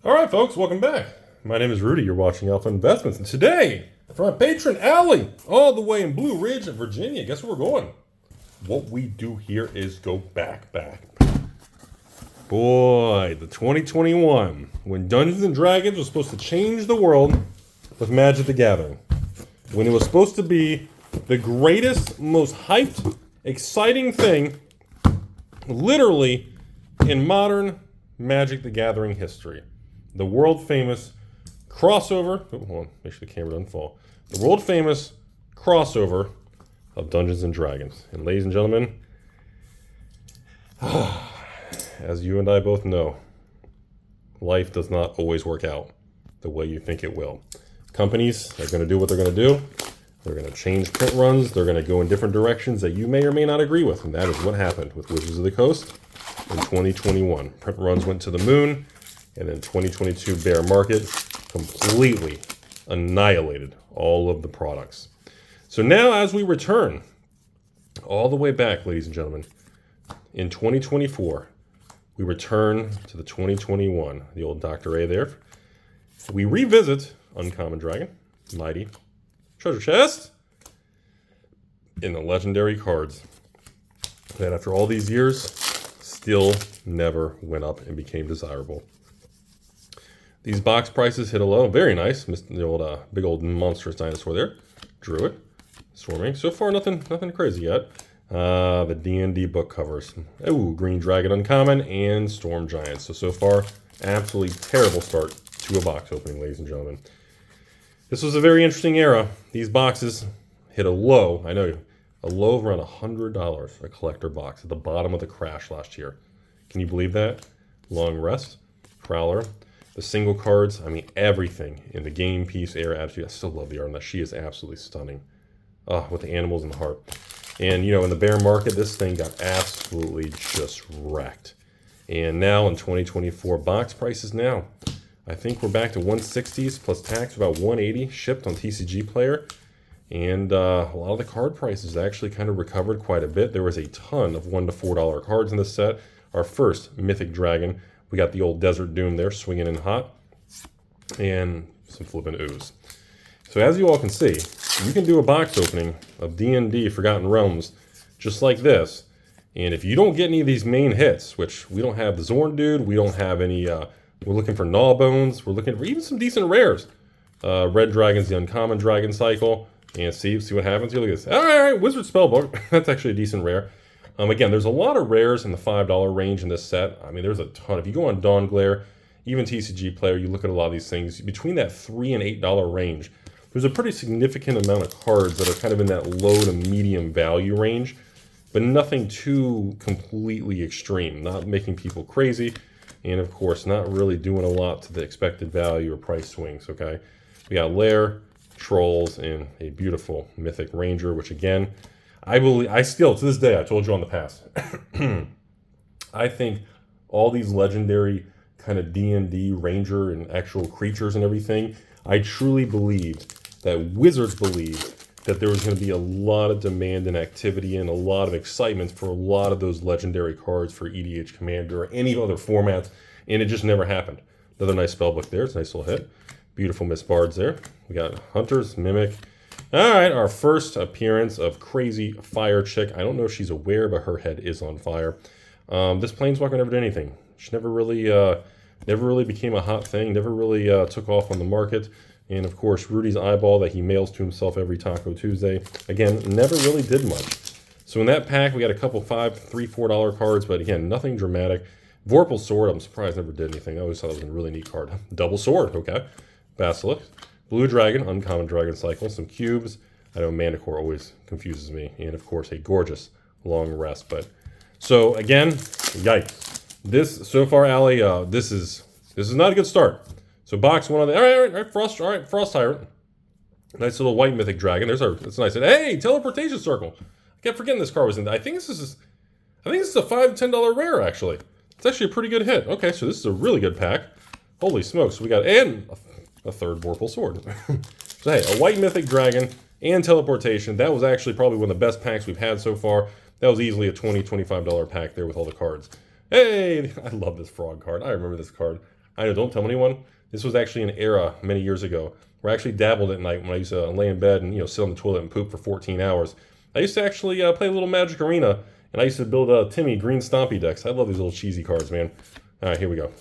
All right, folks, welcome back. My name is Rudy. You're watching Alpha Investments. And today, from my patron, Allie, all the way in Blue Ridge, Virginia, guess where we're going? What we do here is go back. Boy, the 2021, when Dungeons and Dragons was supposed to change the world with Magic the Gathering. When it was supposed to be the greatest, most hyped, exciting thing, literally, in modern Magic the Gathering history. The world famous crossover. Oh, hold on, make sure the camera doesn't fall. The world famous crossover of Dungeons and Dragons. And ladies and gentlemen, as you and I both know, life does not always work out the way you think it will. Companies are going to do what they're going to do. They're going to change print runs. They're going to go in different directions that you may or may not agree with. And that is what happened with Wizards of the Coast in 2021. Print runs went to the moon. And then 2022 bear market completely annihilated all of the products. So now as we return all the way back, ladies and gentlemen, in 2024, we return to the 2021, the old Dr. A there. We revisit Uncommon Dragon, Mighty, Treasure Chest, in the legendary cards that after all these years still never went up and became desirable. These box prices hit a low. Very nice. Missed the old, big old monstrous dinosaur there. Drew it. Swarming. So far, nothing crazy yet. The D&D book covers. Ooh, Green Dragon Uncommon and Storm Giants. So far, absolutely terrible start to a box opening, ladies and gentlemen. This was a very interesting era. These boxes hit a low. I know, a low of around $100 a collector box at the bottom of the crash last year. Can you believe that? Long Rest, Prowler. The single cards, I mean, everything in the game piece, air attitude. I still love the art on that. She is absolutely stunning. With the animals in the heart. And, you know, in the bear market, this thing got absolutely just wrecked. And now in 2024, box prices now, I think we're back to 160s plus tax, about 180 shipped on TCG Player. And a lot of the card prices actually kind of recovered quite a bit. There was a ton of $1 to $4 cards in this set. Our first Mythic Dragon. We got the old Desert Doom there, swinging in hot, and some flippin' ooze. So as you all can see, you can do a box opening of D&D Forgotten Realms just like this. And if you don't get any of these main hits, which we don't have the Zorn Dude, we don't have any, we're looking for Gnawbones, we're looking for even some decent rares. Red Dragon's the Uncommon Dragon Cycle, and see what happens here. Look at this. All right, Wizard Spellbook. That's actually a decent rare. Again, there's a lot of rares in the $5 range in this set. I mean, there's a ton. If you go on Dawn Glare, even TCG Player, you look at a lot of these things, between that $3 and $8 range, there's a pretty significant amount of cards that are kind of in that low to medium value range, but nothing too completely extreme, not making people crazy, and of course, not really doing a lot to the expected value or price swings, okay? We got Lair, Trolls, and a beautiful Mythic Ranger, which again, I still, to this day, I told you on the past, I think all these legendary kind of D&D Ranger and actual creatures and everything, I truly believe that Wizards believed that there was going to be a lot of demand and activity and a lot of excitement for a lot of those legendary cards for EDH Commander or any other formats, and it just never happened. Another nice spellbook there. It's a nice little hit. Beautiful Miss Bards there. We got Hunters, Mimic. All right, our first appearance of Crazy Fire Chick. I don't know if she's aware, but her head is on fire. This Planeswalker never did anything. She never really became a hot thing, never really took off on the market. And of course, Rudy's eyeball that he mails to himself every Taco Tuesday, again, never really did much. So in that pack, we got a couple $5, $3, $4 cards, but again, nothing dramatic. Vorpal Sword, I'm surprised never did anything. I always thought it was a really neat card. Double Sword, okay. Basilisk. Blue Dragon, Uncommon Dragon Cycle, some cubes. I know Manticore always confuses me. And of course, a gorgeous Long Rest. But so again, yikes. This, so far, Allie, this is not a good start. So box one on the, all right, Frost Tyrant. Nice little white Mythic Dragon. That's nice. And hey, Teleportation Circle. I kept forgetting this card was in there. I think this is a $5 to $10 rare, actually. It's actually a pretty good hit. Okay, so this is a really good pack. Holy smokes. We got, and a third Vorpal Sword. So hey, a white Mythic Dragon and Teleportation. That was actually probably one of the best packs we've had so far. That was easily a $20, $25 pack there with all the cards. Hey, I love this frog card. I remember this card. I know, don't tell anyone. This was actually an era many years ago where I actually dabbled at night when I used to lay in bed and, you know, sit on the toilet and poop for 14 hours. I used to actually play a little Magic Arena, and I used to build Timmy green Stompy decks. I love these little cheesy cards, man. All right, here we go.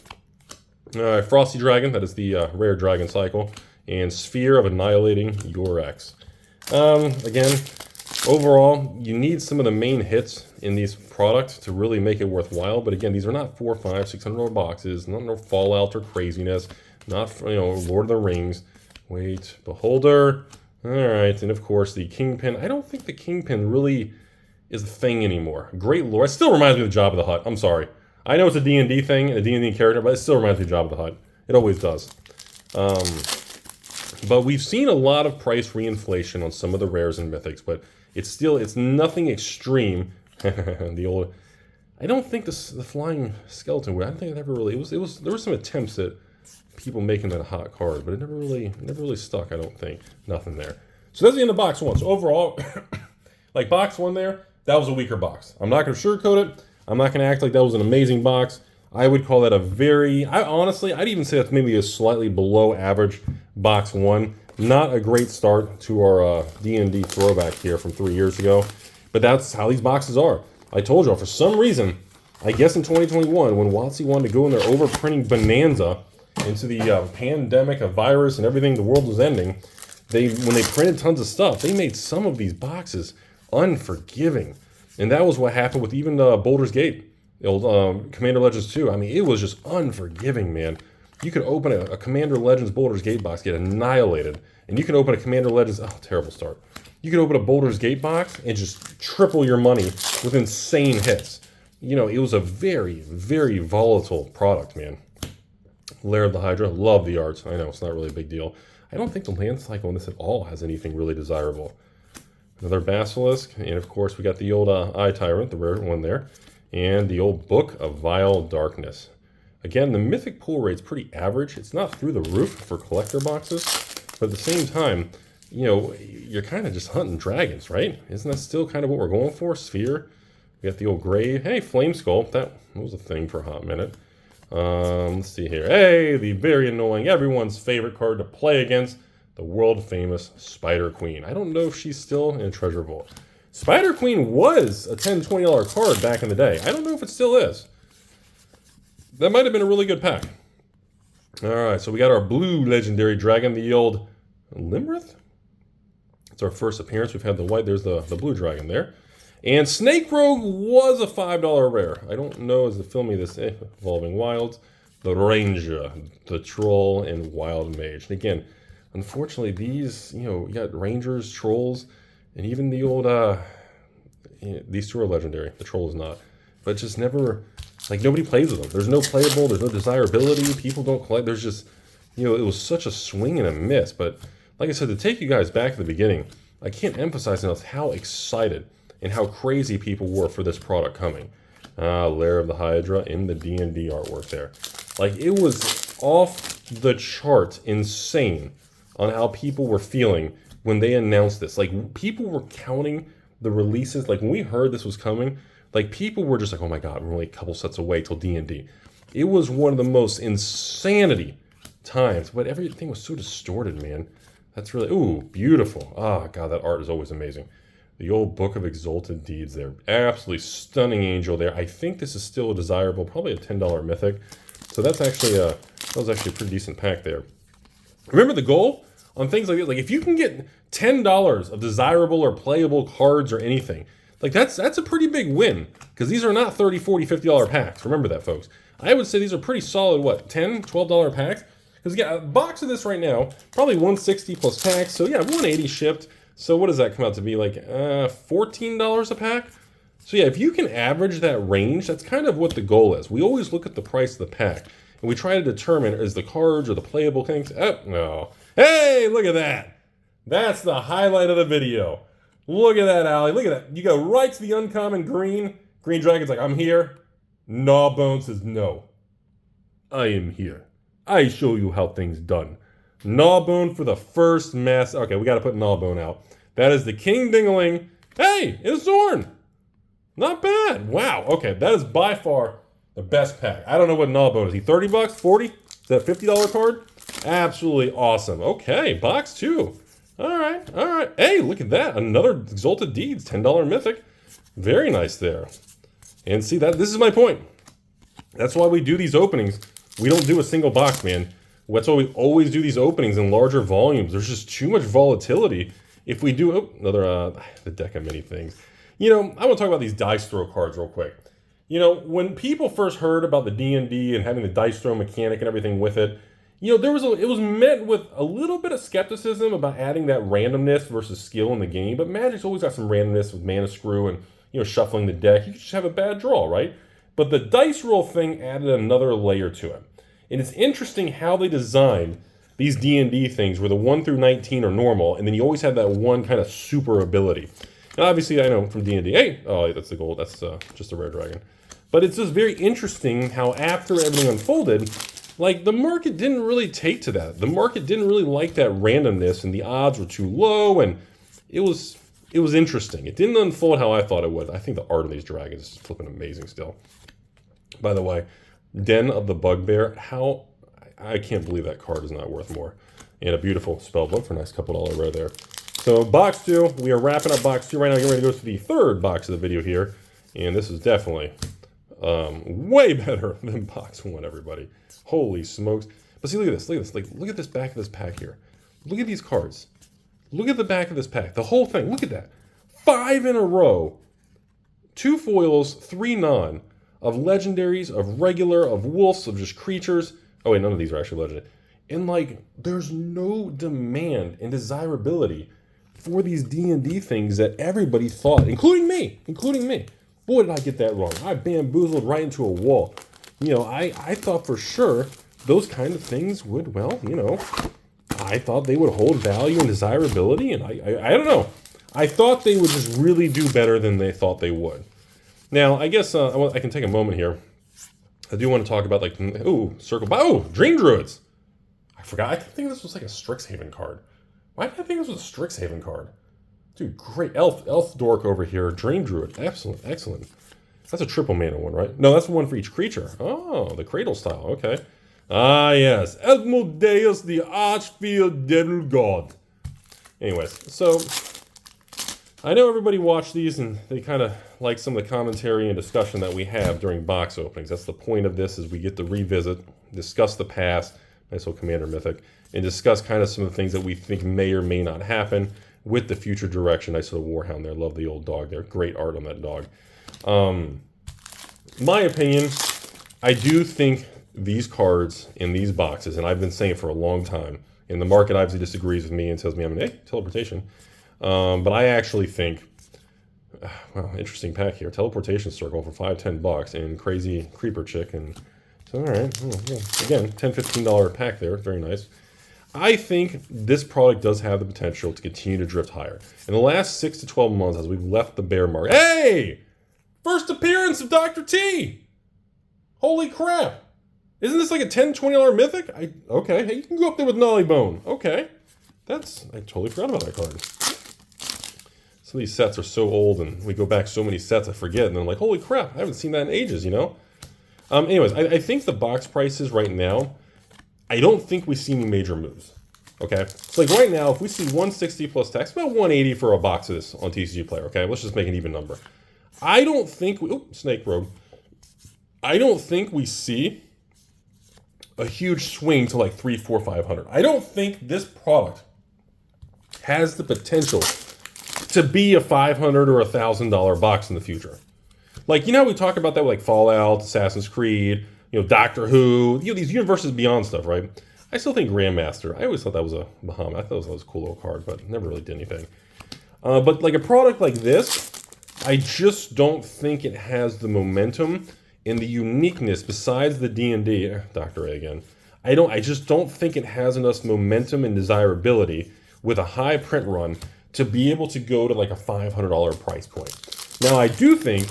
All right, Frosty Dragon, that is the rare Dragon Cycle, and Sphere of Annihilating Your Ex. Again, overall, you need some of the main hits in these products to really make it worthwhile. But again, these are not $400, $500, $600 boxes, not no Fallout or craziness, not, you know, Lord of the Rings. Wait, Beholder. All right, and of course the Kingpin. I don't think the Kingpin really is a thing anymore. Great lore. It still reminds me of the Jabba the Hutt. I'm sorry. I know it's a D&D thing, a D&D character, but it still reminds me of Jabba the Hutt. It always does. But we've seen a lot of price reinflation on some of the rares and mythics, but it's nothing extreme. The old, I don't think the flying skeleton. I don't think it ever really. There were some attempts at people making that a hot card, but it never really stuck. I don't think. Nothing there. So that's the end of box one. So overall, like box one there, that was a weaker box. I'm not going to sugarcoat it. I'm not going to act like that was an amazing box. I would call that a very, I'd even say that's maybe a slightly below average box one. Not a great start to our D&D throwback here from 3 years ago, but that's how these boxes are. I told y'all, for some reason, I guess in 2021, when WotC wanted to go in their overprinting bonanza into the pandemic, a virus, and everything, the world was ending, when they printed tons of stuff, they made some of these boxes unforgiving. And that was what happened with even Baldur's Gate. The old Commander Legends 2. I mean, it was just unforgiving, man. You could open a Commander Legends Baldur's Gate box, get annihilated. And you can open a Commander Legends... Oh, terrible start. You could open a Baldur's Gate box and just triple your money with insane hits. You know, it was a very, very volatile product, man. Lair of the Hydra. Love the arts. I know, it's not really a big deal. I don't think the land cycle in this at all has anything really desirable. Another Basilisk. And, of course, we got the old Eye Tyrant, the rare one there. And the old Book of Vile Darkness. Again, the mythic pull rate's pretty average. It's not through the roof for collector boxes, but at the same time, you know, you're kind of just hunting dragons, right? Isn't that still kind of what we're going for? Sphere. We got the old Grave. Hey, Flame Skull. That was a thing for a hot minute. Let's see here. Hey, the very annoying, everyone's favorite card to play against, the world-famous Spider Queen. I don't know if she's still in a treasure vault. Spider Queen was a $10, $20 card back in the day. I don't know if it still is. That might have been a really good pack. All right, so we got our blue legendary dragon, the old Limrith. It's our first appearance. We've had the white. There's the blue dragon there. And Snake Rogue was a $5 rare. I don't know as the filming this Evolving Wilds. The Ranger, the Troll, and Wild Mage. And again, unfortunately, these, you know, you got Rangers, Trolls, and even the old, these two are legendary. The Troll is not. But just never, like, nobody plays with them. There's no playable, there's no desirability. People don't collect. There's just, you know, it was such a swing and a miss. But like I said, to take you guys back to the beginning, I can't emphasize enough how excited and how crazy people were for this product coming. Lair of the Hydra in the D&D artwork there. Like, it was off the chart insane on how people were feeling when they announced this. Like, people were counting the releases. Like, when we heard this was coming, like, people were just like, oh my God, we're only a couple sets away till D&D. It was one of the most insanity times, but everything was so distorted, man. That's really, ooh, beautiful. Ah, God, that art is always amazing. The old Book of Exalted Deeds there. Absolutely stunning angel there. I think this is still a desirable, probably a $10 mythic. So that's actually that was actually a pretty decent pack there. Remember the goal on things like this? Like, if you can get $10 of desirable or playable cards or anything, like that's a pretty big win, because these are not $30, $40, $50 packs. Remember that, folks. I would say these are pretty solid, what, $10, $12 packs? Because, yeah, a box of this right now, probably $160 plus tax. So, yeah, $180 shipped. So, what does that come out to be? Like, $14 a pack? So, yeah, if you can average that range, that's kind of what the goal is. We always look at the price of the pack, and we try to determine, is the cards or the playable things? Oh, no. Hey, look at that. That's the highlight of the video. Look at that, Allie. Look at that. You go right to the uncommon green. Green Dragon's like, I'm here. Gnawbone says, no. I am here. I show you how things done. Gnawbone for the first mass. Okay, we got to put Gnawbone out. That is the King Dingaling. Hey, it's Zorn. Not bad. Wow. Okay, that is by far the best pack. I don't know what Gnawbone is. He 30 bucks? 40? Is that $50 card? Absolutely awesome. Okay, box 2. All right, all right. Hey, look at that. Another Exalted Deeds, $10 Mythic. Very nice there. And see, this is my point. That's why we do these openings. We don't do a single box, man. That's why we always do these openings in larger volumes. There's just too much volatility. If we do, another, the deck of many things. You know, I want to talk about these dice throw cards real quick. You know, when people first heard about the D&D and having the dice throw mechanic and everything with it, you know, it was met with a little bit of skepticism about adding that randomness versus skill in the game. But Magic's always got some randomness with Mana Screw and, you know, shuffling the deck. You could just have a bad draw, right? But the dice roll thing added another layer to it. And it's interesting how they designed these D&D things where the 1 through 19 are normal, and then you always have that one kind of super ability. And obviously, I know from D&D, hey, oh, that's the gold. That's just a rare dragon. But it's just very interesting how after everything unfolded, like, the market didn't really take to that. The market didn't really like that randomness, and the odds were too low, and it was interesting. It didn't unfold how I thought it would. I think the art of these dragons is flipping amazing still. By the way, Den of the Bugbear, how... I can't believe that card is not worth more. And a beautiful spell book for a nice couple $1 rare there. So box 2, we are wrapping up box 2 right now. Getting ready to go to the third box of the video here. And this is definitely way better than box 1, everybody. Holy smokes. But see, look at this, look at this. Like, look at this back of this pack here. Look at these cards. Look at the back of this pack. The whole thing, look at that. 5 in a row. 2 foils, 3 non. Of legendaries, of regular, of wolves, of just creatures. Oh wait, none of these are actually legendary. And like, there's no demand and desirability for these D&D things that everybody thought, including me. Boy, did I get that wrong. I bamboozled right into a wall. You know, I thought for sure those kind of things would, well, you know, I thought they would hold value and desirability, and I don't know. I thought they would just really do better than they thought they would. Now, I guess I can take a moment here. I do want to talk about, like, Dream Druids. I forgot. I think this was like a Strixhaven card. Why did I think this was a Strixhaven card? Dude, great. Elf Dork over here. Dream Druid. Excellent, excellent. That's a triple mana one, right? No, that's one for each creature. Oh, the Cradle style. Okay. Ah, yes. Asmodeus, the Archfield Devil God. Anyways, so I know everybody watched these and they kind of like some of the commentary and discussion that we have during box openings. That's the point of this, is we get to revisit, discuss the past, nice little Commander Mythic, and discuss kind of some of the things that we think may or may not happen with the future direction. Nice little Warhound there. Love the old dog there. Great art on that dog. My opinion, I do think these cards in these boxes, and I've been saying it for a long time, and the market obviously disagrees with me and tells me, hey, teleportation. But I actually think, well, interesting pack here. Teleportation Circle for $5-10 and Crazy Creeper Chick. And so, all right, again, $10-15 pack there. Very nice. I think this product does have the potential to continue to drift higher. In the last 6 to 12 months, as we've left the bear market, hey! First appearance of Dr. T! Holy crap! Isn't this like a $10-20 mythic? Okay, hey, you can go up there with Nolly Bone. Okay. I totally forgot about that card. Some of these sets are so old, and we go back so many sets I forget, and I'm like, holy crap, I haven't seen that in ages, you know? Anyways, I think the box prices right now, I don't think we see any major moves. Okay? So like right now, if we see 160 plus tax, about 180 for a box of this on TCG Player, okay? Let's just make an even number. I don't think Snake Rogue. I don't think we see a huge swing to like 300, 400, 500. I don't think this product has the potential to be a $500 or $1,000 box in the future. Like, you know how we talk about that with like Fallout, Assassin's Creed, you know, Doctor Who, you know, these universes beyond stuff, right? I still think Grandmaster. I always thought that was a Bahamut. I thought that was a cool little card, but never really did anything. But like a product like this, I just don't think it has the momentum and the uniqueness besides the D&D, Dr. A again. I just don't think it has enough momentum and desirability with a high print run to be able to go to like a $500 price point. Now I do think,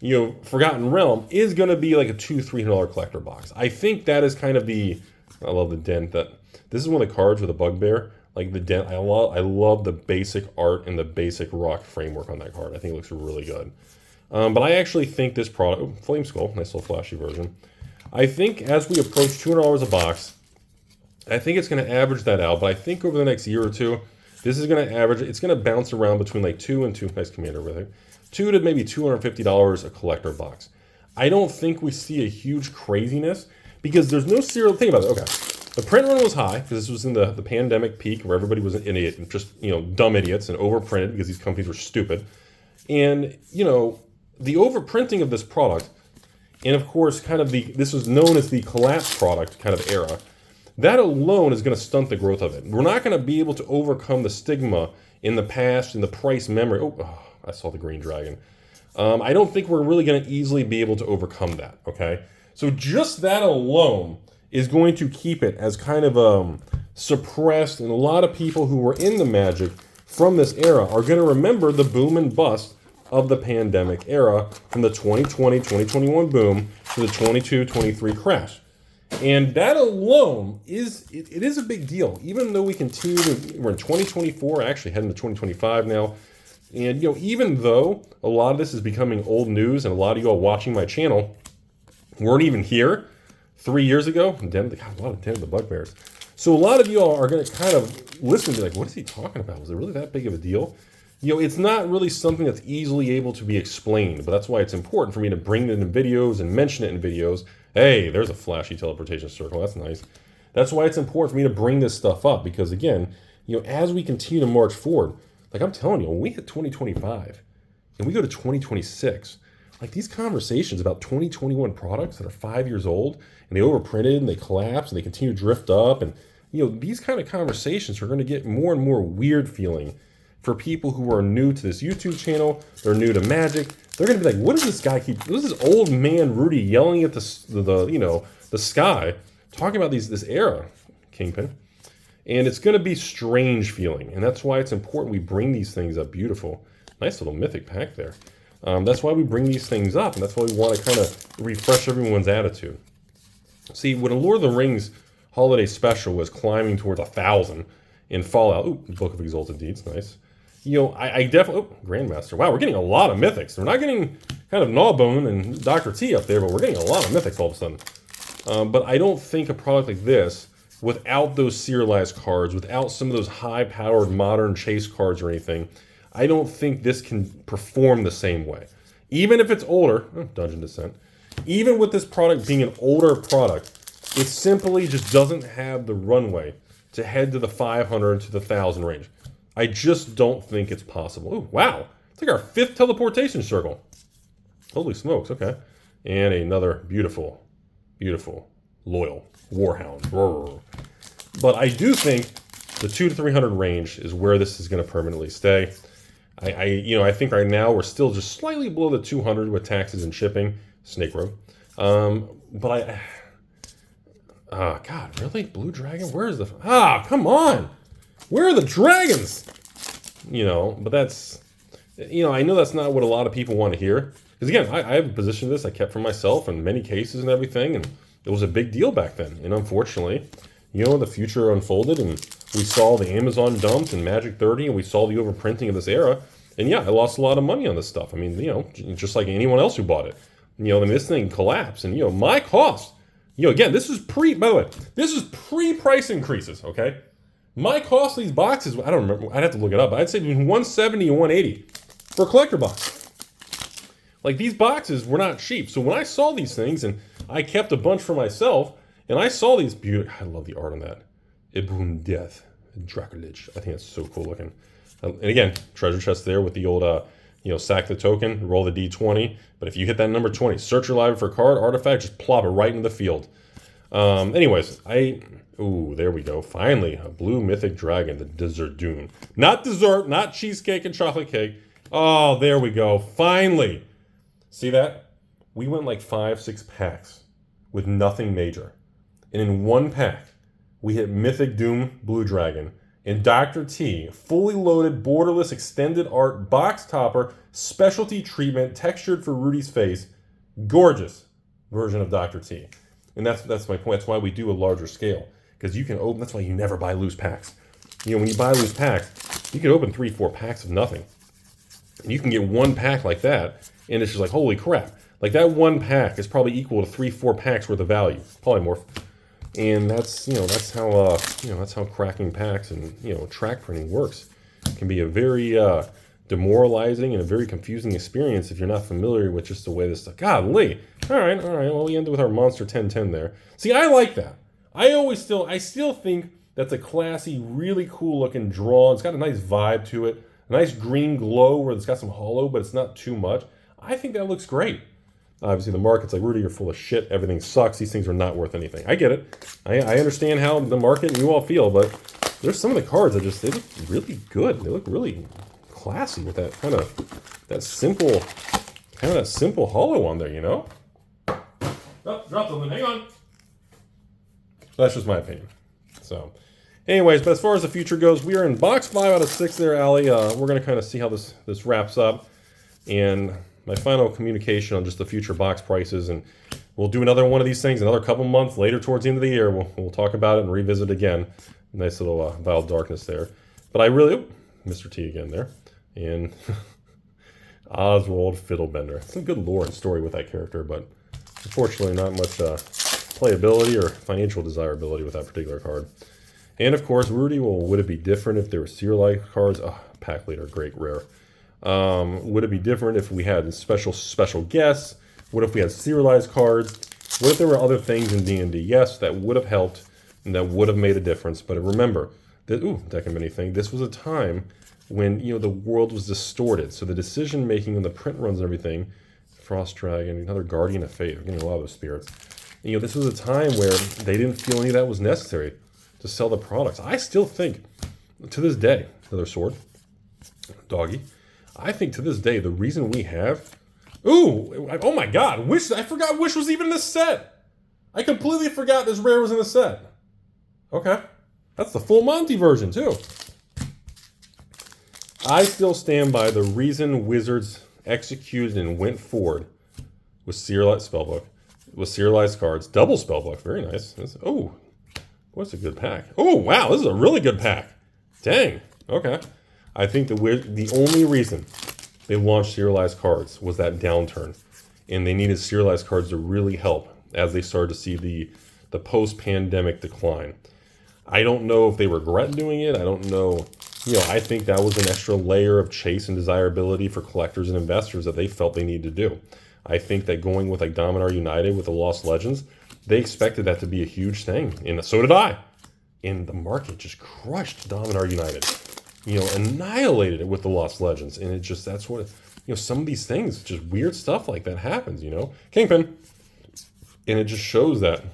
you know, Forgotten Realm is going to be like a $200-300 collector box. I think that is kind of the, I love the dent. That this is one of the cards with a bugbear. Like the dent, I love the basic art and the basic rock framework on that card. I think it looks really good. But I actually think this product, Flame Skull, nice little flashy version. I think as we approach $200 a box, I think it's going to average that out, but I think over the next year or two, this is going to average, it's going to bounce around between like nice commander with it, $2 to maybe $250 a collector box. I don't think we see a huge craziness because there's no serial, think about it, okay. The print run was high because this was in the pandemic peak where everybody was an idiot, just, dumb idiots and overprinted because these companies were stupid. And, the overprinting of this product, and of course, this was known as the collapse product kind of era, that alone is going to stunt the growth of it. We're not going to be able to overcome the stigma in the past and the price memory. Oh, I saw the green dragon. I don't think we're really going to easily be able to overcome that, okay? So just that alone is going to keep it as kind of suppressed, and a lot of people who were in the magic from this era are going to remember the boom and bust of the pandemic era from the 2020, 2021 boom to the 22, 23 crash. And that alone is a big deal, even though we're in 2024, actually heading to 2025 now. And, even though a lot of this is becoming old news and a lot of you all watching my channel weren't even here 3 years ago, a lot of Den of the Bugbears. So a lot of you all are going to kind of listen to like, what is he talking about? Was it really that big of a deal? It's not really something that's easily able to be explained, but that's why it's important for me to bring it in videos and mention it in videos. Hey, there's a flashy teleportation circle. That's nice. That's why it's important for me to bring this stuff up because, again, as we continue to march forward, like I'm telling you, when we hit 2025 and we go to 2026, like these conversations about 2021 products that are 5 years old and they overprinted and they collapse and they continue to drift up, and these kind of conversations are going to get more and more weird feeling for people who are new to this YouTube channel. They're new to magic. They're going to be like, what does this guy what is this old man Rudy yelling at the sky, talking about this era, Kingpin? And it's going to be strange feeling. And that's why it's important we bring these things up. Beautiful. Nice little mythic pack there. That's why we bring these things up. And that's why we want to kind of refresh everyone's attitude. See, when a Lord of the Rings holiday special was climbing towards 1,000 in Fallout. Ooh, Book of Exalted Deeds. Nice. I definitely... Oh, Grandmaster. Wow, we're getting a lot of mythics. We're not getting kind of Gnawbone and Dr. T up there, but we're getting a lot of mythics all of a sudden. But I don't think a product like this, without those serialized cards, without some of those high-powered modern chase cards or anything, I don't think this can perform the same way. Even if it's older, Dungeon Descent, even with this product being an older product, it simply just doesn't have the runway to head to the 500 to the 1,000 range. I just don't think it's possible. Ooh, wow. It's like our 5th teleportation circle. Holy smokes, okay. And another beautiful, beautiful, loyal Warhound. But I do think the 200 to 300 range is where this is going to permanently stay. I think right now we're still just slightly below the 200 with taxes and shipping. Snake Road. God, really? Blue Dragon? Where is the... come on! Where are the dragons? But that's... I know that's not what a lot of people want to hear. Because again, I have a position of this I kept for myself in many cases and everything, and it was a big deal back then. And unfortunately, the future unfolded, and we saw the Amazon dumped and Magic 30, and we saw the overprinting of this era. And yeah, I lost a lot of money on this stuff. I mean, just like anyone else who bought it. This thing collapsed, and my cost... again, this is by the way, this is pre-price increases, okay? My cost of these boxes, I don't remember, I'd have to look it up, but I'd say between 170 and 180 for a collector box. Like, these boxes were not cheap. So when I saw these things, and I kept a bunch for myself, and I saw these beautiful, I love the art on that. Ibn Death, Dracolich. I think that's so cool looking. And again, treasure chest there with the old, sack the token, roll the D20. But if you hit that number 20, search your library for a card, artifact, just plop it right into the field. Anyways, ooh, there we go. Finally, a blue mythic dragon, the Desert Dune. Not dessert, not cheesecake and chocolate cake. Oh, there we go. Finally. See that? We went like 5-6 packs with nothing major. And in one pack, we hit Mythic Doom Blue Dragon and Dr. T, fully loaded, borderless, extended art, box topper, specialty treatment, textured for Rudy's face. Gorgeous version of Dr. T. And that's my point. That's why we do a larger scale. Because you can open, that's why you never buy loose packs. When you buy loose packs, you can open 3-4 packs of nothing. And you can get one pack like that, and it's just like, holy crap. Like, that one pack is probably equal to 3-4 packs worth of value. Polymorph. And that's, that's how, that's how cracking packs and, track printing works. It can be a very demoralizing and a very confusing experience if you're not familiar with just the way this stuff. Golly. All right. Well, we ended with our Monster 1010 there. See, I like that. I still think that's a classy, really cool looking draw. It's got a nice vibe to it. A nice green glow where it's got some hollow, but it's not too much. I think that looks great. Obviously, the market's like, Rudy, you're full of shit. Everything sucks. These things are not worth anything. I get it. I understand how the market and you all feel, but there's some of the cards that they look really good. They look really classy with that kind of that simple hollow on there, Oh, dropped something. Hang on. That's just my opinion. So, anyways, but as far as the future goes, we are in box 5 out of 6 there, Allie. We're going to kind of see how this wraps up. And my final communication on just the future box prices, and we'll do another one of these things another couple months later towards the end of the year. We'll talk about it and revisit again. Nice little Vial Darkness there. But I really, Mr. T again there, and Oswald Fiddlebender. Some good lore and story with that character, but unfortunately not much playability or financial desirability with that particular card. And of course, Rudy, well, would it be different if there were serialized cards? Oh, pack leader, great, rare. Would it be different if we had special guests? What if we had serialized cards? What if there were other things in D&D? Yes, that would have helped and that would have made a difference. But remember, that deck of mini thing. This was a time when the world was distorted. So the decision making and the print runs and everything, Frost Dragon, another Guardian of Fate. We're getting a lot of those spirits. This was a time where they didn't feel any of that was necessary to sell the products. I still think, to this day, another sword, doggy. I think to this day, the reason we have... oh my god, I forgot Wish was even in this set. I completely forgot this rare was in the set. Okay. That's the full Monty version, too. I still stand by the reason Wizards executed and went forward with serialized spellbook, with serialized cards, double spellbook, very nice. What's a good pack? Oh, wow, this is a really good pack. Dang, okay. I think the only reason they launched serialized cards was that downturn, and they needed serialized cards to really help as they started to see the post-pandemic decline. I don't know if they regret doing it. I don't know. I think that was an extra layer of chase and desirability for collectors and investors that they felt they needed to do. I think that going with like Dominar United with the Lost Legends, they expected that to be a huge thing, and so did I. And the market just crushed Dominar United. Annihilated it with the Lost Legends. And it just, that's what, some of these things, just weird stuff like that happens, Kingpin. And it just shows that,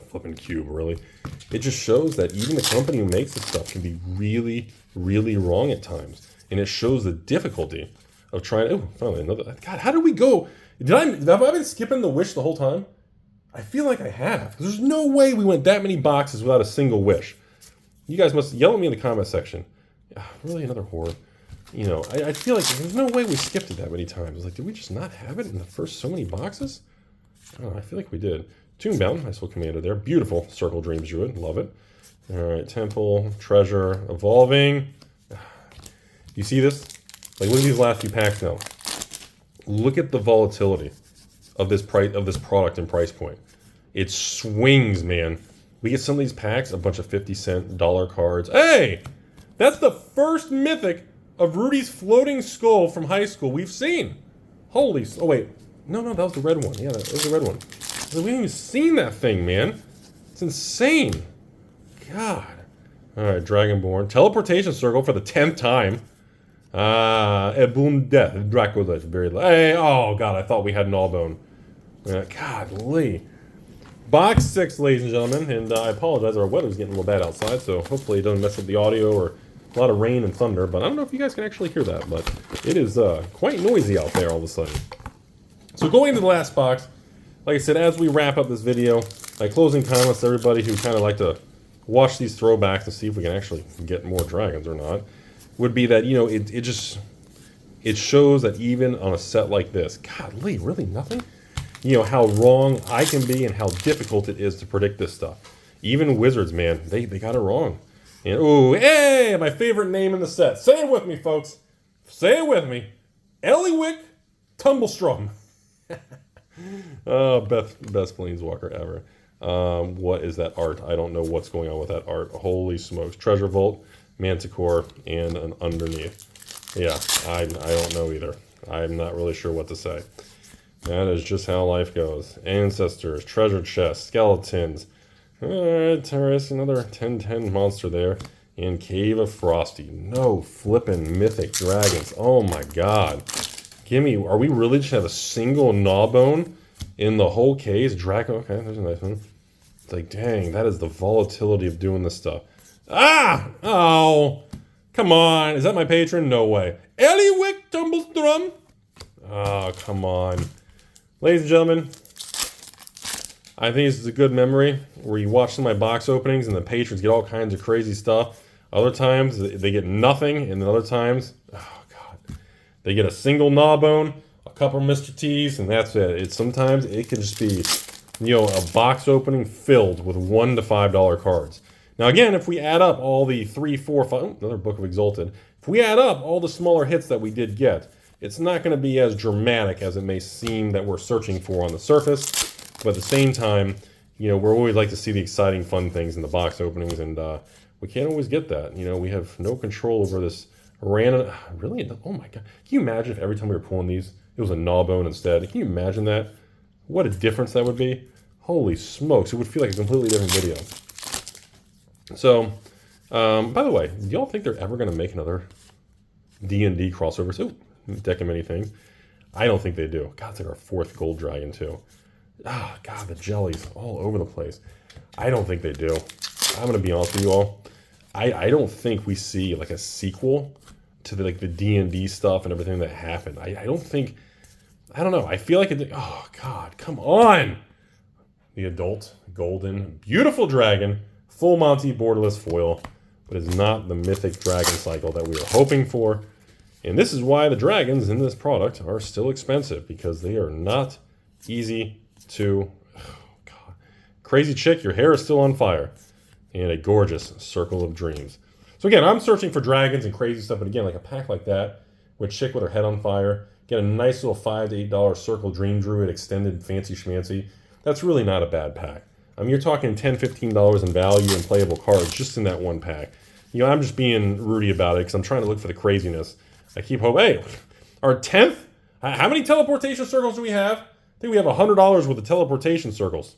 flipping cube, really. It just shows that even the company who makes this stuff can be really, really wrong at times. And it shows the difficulty of trying, finally another, God, how did we go? Have I been skipping the Wish the whole time? I feel like I have. There's no way we went that many boxes without a single Wish. You guys must yell at me in the comment section. Really, another horde. I feel like there's no way we skipped it that many times. Like, did we just not have it in the first so many boxes? I feel like we did. Toonbound, nice little commander there. Beautiful Circle Dreams Druid, love it. All right, Temple, Treasure, Evolving. You see this? Like, look at these last few packs now. Look at the volatility of this product and price point. It swings, man. We get some of these packs, a bunch of 50-cent dollar cards. Hey, that's the first mythic of Rudy's floating skull from high school we've seen. Holy, oh wait, no, that was the red one. Yeah, that was the red one. We haven't even seen that thing, man. It's insane. God. All right, Dragonborn. Teleportation Circle for the 10th time. Ebun Death. Dracolich. Very low. Hey, oh god, I thought we had an Allbone. Godly. Box 6, ladies and gentlemen, and I apologize, our weather's getting a little bad outside, so hopefully it doesn't mess up the audio or a lot of rain and thunder, but I don't know if you guys can actually hear that, but it is quite noisy out there all of a sudden. So going into the last box, like I said, as we wrap up this video, my closing comments to everybody who kind of like to watch these throwbacks and see if we can actually get more dragons or not, would be that, it shows that even on a set like this, godly, really nothing? How wrong I can be and how difficult it is to predict this stuff. Even Wizards, man, they got it wrong. And hey, my favorite name in the set. Say it with me, folks. Say it with me. Eliwick Tumblestrom. Oh, best Planeswalker ever. What is that art? I don't know what's going on with that art. Holy smokes. Treasure Vault, Manticore, and an underneath. Yeah, I don't know either. I'm not really sure what to say. That is just how life goes. Ancestors, treasure chests, skeletons. Terrace, another 10-10 monster there. And Cave of Frosty. No flippin' mythic dragons. Oh my god. Gimme, are we really just have a single gnawbone in the whole case? Draco, okay, there's a nice one. It's like, dang, that is the volatility of doing this stuff. Ah! Oh! Come on, is that my patron? No way. Eliwick Tumblestrum? Oh, come on. Ladies and gentlemen, I think this is a good memory where you watch some of my box openings and the patrons get all kinds of crazy stuff. Other times, they get nothing, and then other times, oh god, they get a single gnawbone, a couple Mr. T's, and that's it. Sometimes it can just be, a box opening filled with $1 to $5 cards. Now again, if we add up all the 3, 4, 5, another Book of Exalted. If we add up all the smaller hits that we did get, it's not going to be as dramatic as it may seem that we're searching for on the surface. But at the same time, we're always like to see the exciting, fun things in the box openings, and we can't always get that. We have no control over this random. Really? Oh my god! Can you imagine if every time we were pulling these, it was a gnawbone instead? Can you imagine that? What a difference that would be! Holy smokes! It would feel like a completely different video. So, by the way, do y'all think they're ever going to make another D&D crossover? So, deck of many things. I don't think they do. God, it's like our 4th gold dragon too. Ah, God, the jellies all over the place. I don't think they do. I'm going to be honest with you all. I don't think we see like a sequel to the D&D stuff and everything that happened. I don't think, I don't know. I feel like it, oh God, come on. The adult, golden, beautiful dragon, full Monty borderless foil, but it's not the mythic dragon cycle that we were hoping for. And this is why the dragons in this product are still expensive, because they are not easy to, oh God. Crazy chick, your hair is still on fire. And a gorgeous circle of dreams. So again, I'm searching for dragons and crazy stuff, but again, like a pack like that, with chick with her head on fire, get a nice little $5 to $8 circle dream druid extended fancy schmancy. That's really not a bad pack. I mean, you're talking $10, $15 in value and playable cards just in that one pack. I'm just being Rudy about it because I'm trying to look for the craziness. I keep hoping, hey, our 10th? How many teleportation circles do we have? I think we have $100 worth of teleportation circles.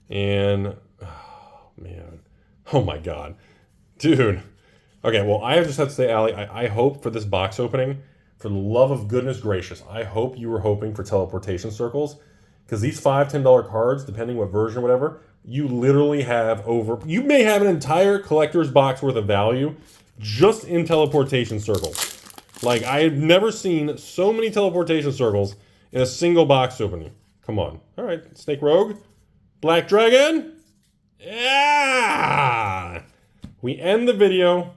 And, oh man, oh my God. Dude. Okay, well, I just have to say, Allie, I hope for this box opening, for the love of goodness gracious, I hope you were hoping for teleportation circles. Because these $5, $10 cards, depending what version or whatever, you literally have you may have an entire collector's box worth of value just in teleportation circles. Like, I've never seen so many teleportation circles in a single box opening. Come on. All right, Snake Rogue, Black Dragon. Yeah! We end the video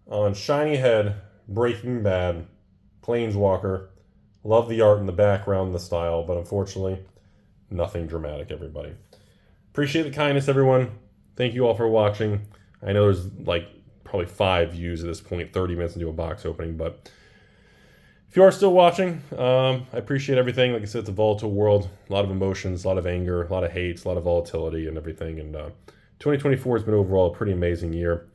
on Shiny Head, Breaking Bad, Planeswalker. Love the art in the background, the style, but unfortunately, nothing dramatic, everybody. Appreciate the kindness, everyone. Thank you all for watching. I know there's like probably 5 views at this point, 30 minutes into a box opening, but if you are still watching, I appreciate everything. Like I said, it's a volatile world, a lot of emotions, a lot of anger, a lot of hate, a lot of volatility and everything, and 2024 has been overall a pretty amazing year.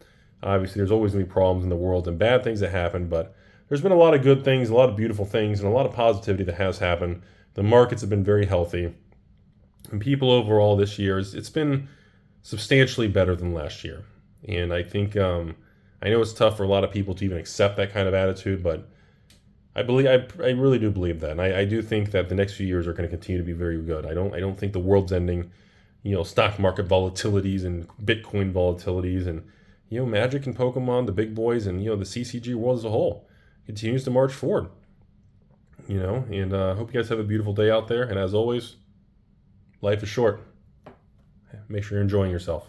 Obviously, there's always going to be problems in the world and bad things that happen, but there's been a lot of good things, a lot of beautiful things, and a lot of positivity that has happened. The markets have been very healthy. And people overall this year, it's been substantially better than last year. And I think, I know it's tough for a lot of people to even accept that kind of attitude, but I really do believe that. And I do think that the next few years are going to continue to be very good. I don't think the world's ending. Stock market volatilities and Bitcoin volatilities and, Magic and Pokemon, the big boys, and, the CCG world as a whole continues to march forward, and hope you guys have a beautiful day out there. And as always, life is short. Make sure you're enjoying yourself.